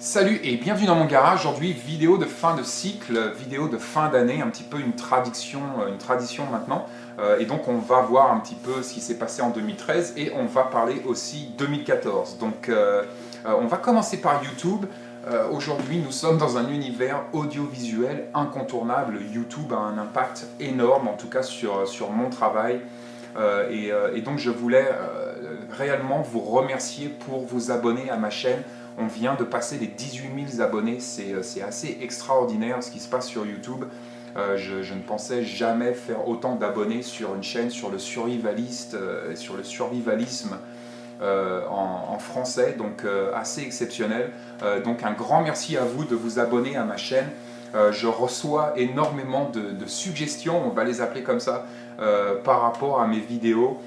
Salut et bienvenue dans mon garage. Aujourd'hui, vidéo de fin de cycle, vidéo de fin d'année, un petit peu une tradition maintenant. Et donc on va voir un petit peu ce qui s'est passé en 2013 et on va parler aussi 2014. Donc on va commencer par YouTube. Aujourd'hui, nous sommes dans un univers audiovisuel incontournable. YouTube a un impact énorme, en tout cas sur mon travail. Et donc je voulais réellement vous remercier pour vous abonner à ma chaîne. On vient de passer les 18 000 abonnés, c'est assez extraordinaire ce qui se passe sur YouTube. Je ne pensais jamais faire autant d'abonnés sur une chaîne sur le survivaliste, sur le survivalisme en français, donc assez exceptionnel. Donc un grand merci à vous de vous abonner à ma chaîne. Je reçois énormément de suggestions, on va les appeler comme ça, par rapport à mes vidéos.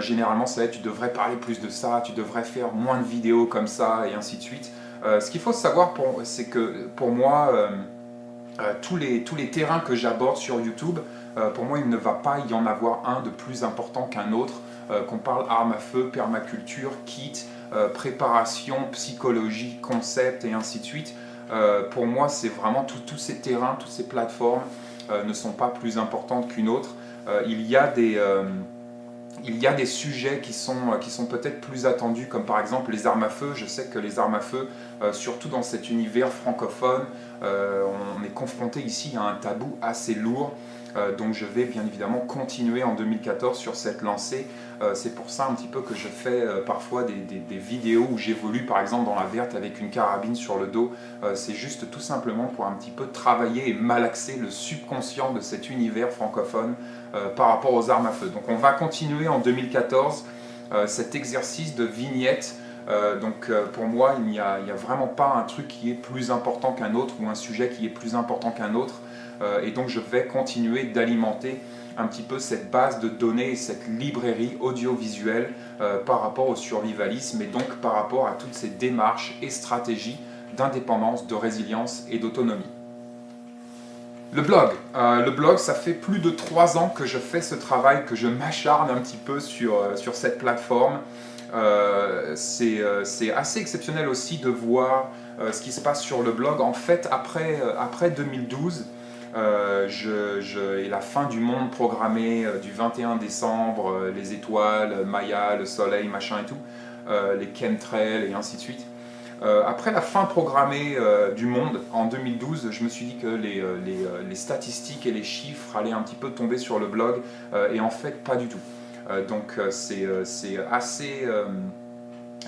Généralement, ça va être tu devrais parler plus de ça, tu devrais faire moins de vidéos comme ça, et ainsi de suite. Ce qu'il faut savoir, c'est que pour moi, tous les terrains que j'aborde sur YouTube, pour moi, il ne va pas y en avoir un de plus important qu'un autre. Qu'on parle armes à feu, permaculture, kit, préparation, psychologie, concept, et ainsi de suite. Pour moi, c'est vraiment tous ces terrains, toutes ces plateformes ne sont pas plus importantes qu'une autre. Il y a des sujets qui sont peut-être plus attendus, comme par exemple les armes à feu. Je sais que les armes à feu, surtout dans cet univers francophone, on est confronté ici à un tabou assez lourd. Donc je vais bien évidemment continuer en 2014 sur cette lancée. C'est pour ça un petit peu que je fais parfois des vidéos où j'évolue par exemple dans la verte avec une carabine sur le dos. C'est juste tout simplement pour un petit peu travailler et malaxer le subconscient de cet univers francophone par rapport aux armes à feu. Donc on va continuer en 2014 cet exercice de vignette. Pour moi, il n'y a vraiment pas un truc qui est plus important qu'un autre ou un sujet qui est plus important qu'un autre. Et donc je vais continuer d'alimenter un petit peu cette base de données et cette librairie audiovisuelle par rapport au survivalisme et donc par rapport à toutes ces démarches et stratégies d'indépendance, de résilience et d'autonomie. Le blog, ça fait plus de 3 ans que je fais ce travail, que je m'acharne un petit peu sur cette plateforme. C'est assez exceptionnel aussi de voir ce qui se passe sur le blog. En fait, après 2012, et la fin du monde programmée du 21 décembre, les étoiles, Maya, le soleil, machin et tout, les chemtrails et ainsi de suite. Après la fin programmée du monde en 2012, je me suis dit que les statistiques et les chiffres allaient un petit peu tomber sur le blog, et en fait pas du tout. C'est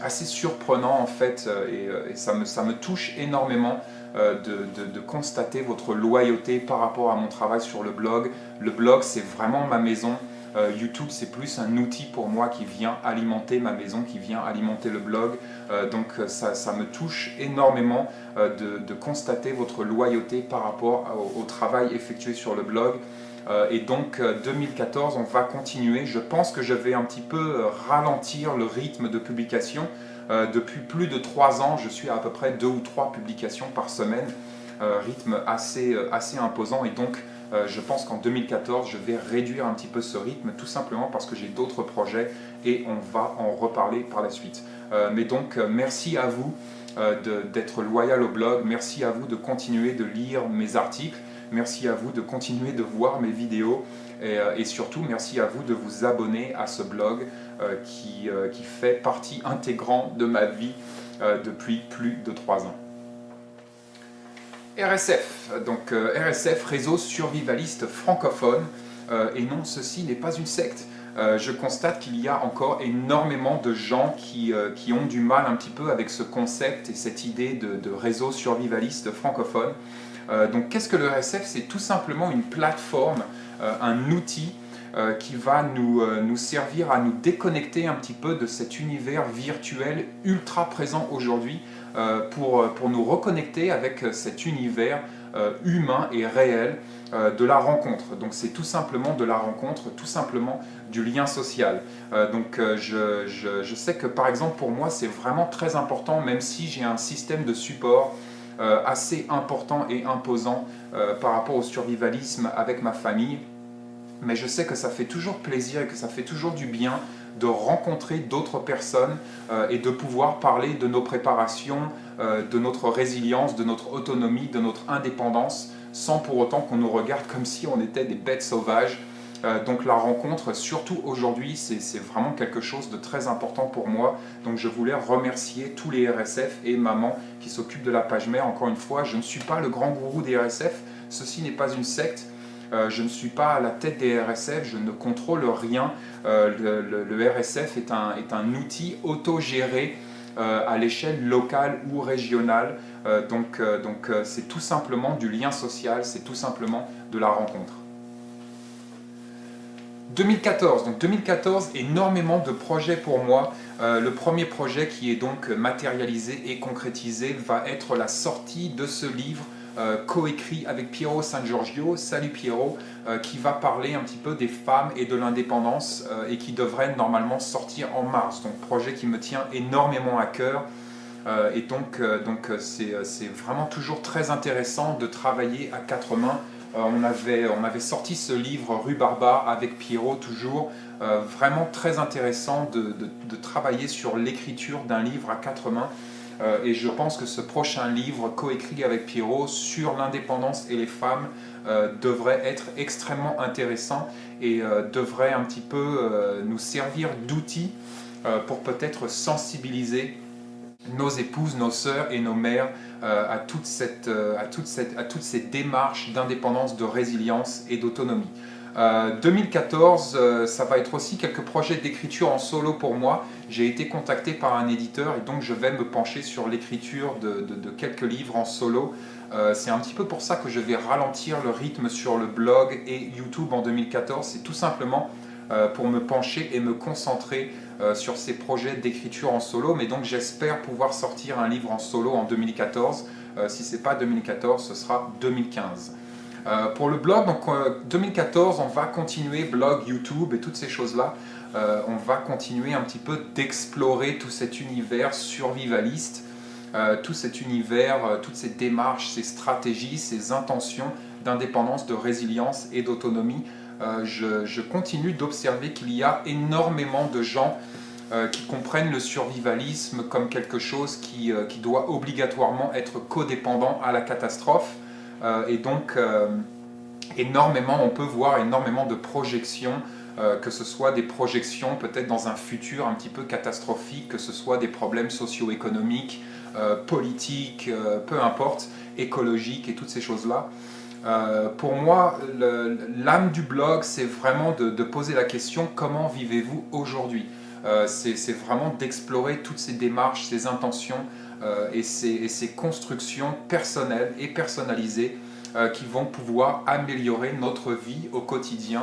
assez surprenant en fait, et ça me touche énormément de constater votre loyauté par rapport à mon travail sur le blog. Le blog, c'est vraiment ma maison. YouTube, c'est plus un outil pour moi qui vient alimenter ma maison, qui vient alimenter le blog. Ça me touche énormément de constater votre loyauté par rapport au travail effectué sur le blog. Et donc 2014, on va continuer. Je pense que je vais un petit peu ralentir le rythme de publication. Depuis plus de 3 ans, je suis à peu près 2 ou 3 publications par semaine, rythme assez imposant. Et donc je pense qu'en 2014, je vais réduire un petit peu ce rythme, tout simplement parce que j'ai d'autres projets et on va en reparler par la suite. Mais donc merci à vous d'être loyal au blog, merci à vous de continuer de lire mes articles. Merci à vous de continuer de voir mes vidéos et surtout merci à vous de vous abonner à ce blog qui fait partie intégrante de ma vie depuis plus de 3 ans. RSF, donc RSF, Réseau Survivaliste Francophone, et non, ceci n'est pas une secte. Je constate qu'il y a encore énormément de gens qui ont du mal un petit peu avec ce concept et cette idée de réseau survivaliste francophone. Donc qu'est-ce que le RSF? C'est tout simplement une plateforme, un outil qui va nous servir à nous déconnecter un petit peu de cet univers virtuel ultra présent aujourd'hui pour nous reconnecter avec cet univers humain et réel de la rencontre. Donc c'est tout simplement de la rencontre, tout simplement du lien social. Je sais que par exemple pour moi c'est vraiment très important, même si j'ai un système de support assez important et imposant par rapport au survivalisme avec ma famille. Mais je sais que ça fait toujours plaisir et que ça fait toujours du bien de rencontrer d'autres personnes et de pouvoir parler de nos préparations, de notre résilience, de notre autonomie, de notre indépendance, sans pour autant qu'on nous regarde comme si on était des bêtes sauvages. Donc la rencontre, surtout aujourd'hui, c'est vraiment quelque chose de très important pour moi. Donc je voulais remercier tous les RSF et maman qui s'occupent de la page mère. Encore une fois, je ne suis pas le grand gourou des RSF, ceci n'est pas une secte. Je ne suis pas à la tête des RSF, je ne contrôle rien. Le RSF est un outil autogéré à l'échelle locale ou régionale. Donc c'est tout simplement du lien social, c'est tout simplement de la rencontre. 2014, donc 2014, énormément de projets pour moi. Le premier projet qui est donc matérialisé et concrétisé va être la sortie de ce livre coécrit avec Piero San Giorgio, salut Piero, qui va parler un petit peu des femmes et de l'indépendance et qui devrait normalement sortir en mars. Donc projet qui me tient énormément à cœur. Et donc c'est vraiment toujours très intéressant de travailler à quatre mains. On avait sorti ce livre Rue Barbare avec Piero toujours, vraiment très intéressant de travailler sur l'écriture d'un livre à quatre mains. Et je pense que ce prochain livre coécrit avec Piero sur l'indépendance et les femmes devrait être extrêmement intéressant et devrait un petit peu nous servir d'outil pour peut-être sensibiliser nos épouses, nos sœurs et nos mères à toutes ces démarches d'indépendance, de résilience et d'autonomie. 2014, ça va être aussi quelques projets d'écriture en solo pour moi. J'ai été contacté par un éditeur et donc je vais me pencher sur l'écriture de quelques livres en solo. C'est un petit peu pour ça que je vais ralentir le rythme sur le blog et YouTube en 2014. C'est tout simplement pour me pencher et me concentrer sur ces projets d'écriture en solo. Mais donc j'espère pouvoir sortir un livre en solo en 2014. Si ce n'est pas 2014, ce sera 2015. Pour le blog, donc 2014, on va continuer blog, YouTube et toutes ces choses-là. On va continuer un petit peu d'explorer tout cet univers survivaliste, tout cet univers, toutes ces démarches, ces stratégies, ces intentions d'indépendance, de résilience et d'autonomie. Je continue d'observer qu'il y a énormément de gens qui comprennent le survivalisme comme quelque chose qui doit obligatoirement être codépendant à la catastrophe. Et donc, on peut voir énormément de projections, que ce soit des projections peut-être dans un futur un petit peu catastrophique, que ce soit des problèmes socio-économiques, politiques, peu importe, écologiques et toutes ces choses-là. Pour moi, l'âme du blog, c'est vraiment de poser la question « Comment vivez-vous aujourd'hui ?» C'est vraiment d'explorer toutes ces démarches, ces intentions et ces constructions personnelles et personnalisées qui vont pouvoir améliorer notre vie au quotidien,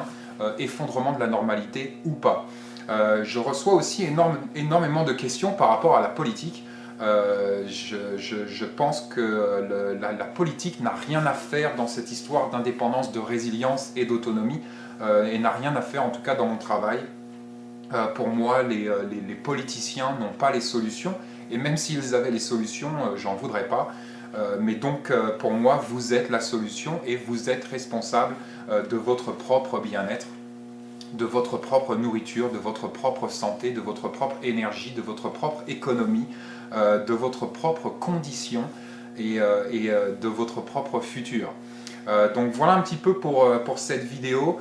effondrement de la normalité ou pas. Je reçois aussi énormément de questions par rapport à la politique. Je pense que la politique n'a rien à faire dans cette histoire d'indépendance, de résilience et d'autonomie, et n'a rien à faire en tout cas dans mon travail. Pour moi, les politiciens n'ont pas les solutions, et même s'ils avaient les solutions, j'en voudrais pas. Mais donc, pour moi, vous êtes la solution et vous êtes responsable de votre propre bien-être, de votre propre nourriture, de votre propre santé, de votre propre énergie, de votre propre économie, de votre propre condition et de votre propre futur. Donc voilà un petit peu pour cette vidéo.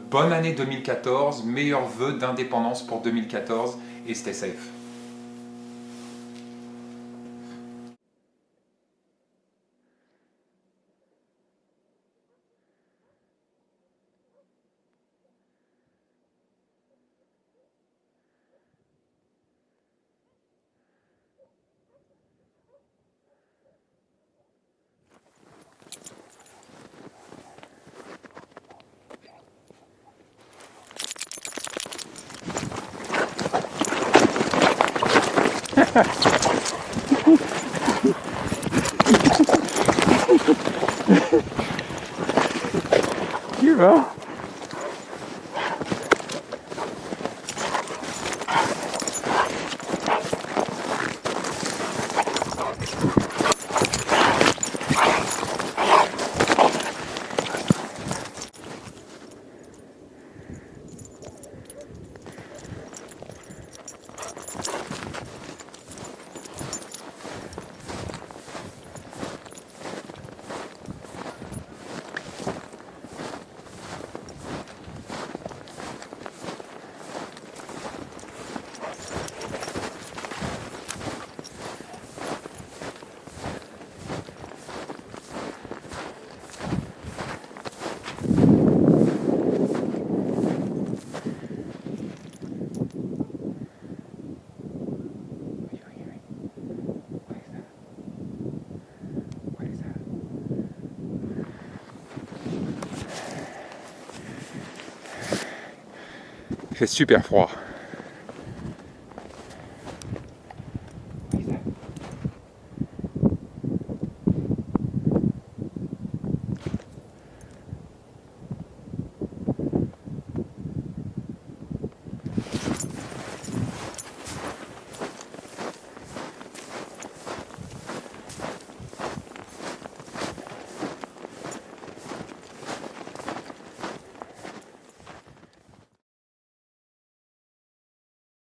Bonne année 2014, meilleurs vœux d'indépendance pour 2014 et stay safe. Hero. Il fait super froid.